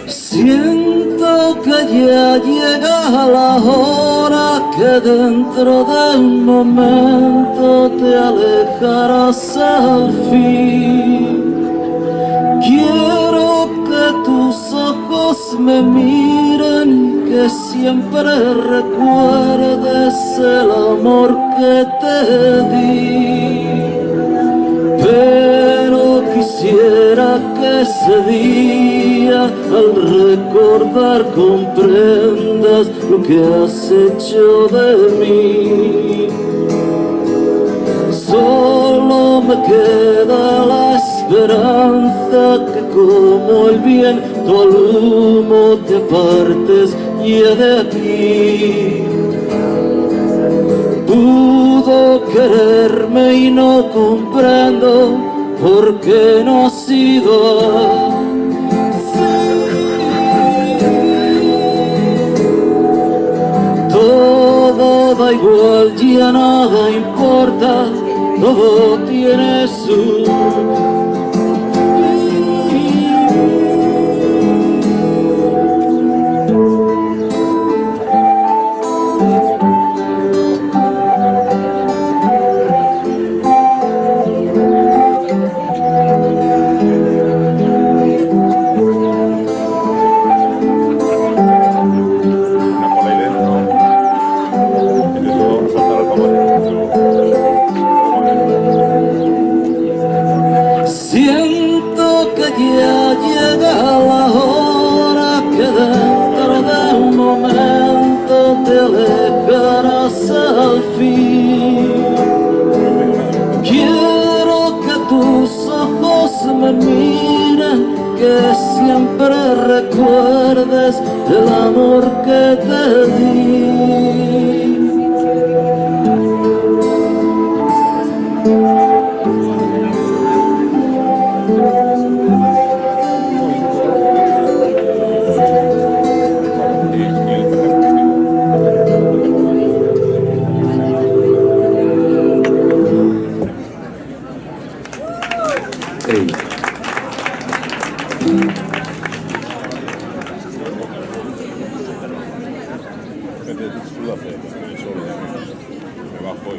Siento que ya llega la hora que dentro del momento te alejarás al fin. Quiero que tus ojos me miren, que siempre recuerdes el amor que te di. Pero quisiera que ese día, al recordar, comprendas lo que has hecho de mí. Solo me queda la esperanza que como el viento al humo te apartes ya de aquí. Pudo quererme y no comprendo por qué no ha sido así. Todo da igual, ya nada importa, todo tiene su fin. Siento que ya llega la hora que dentro del momento te alejarás al fin. Quiero que tus ojos me miren, que siempre recuerdes el amor que te di. Hey. Me bajo y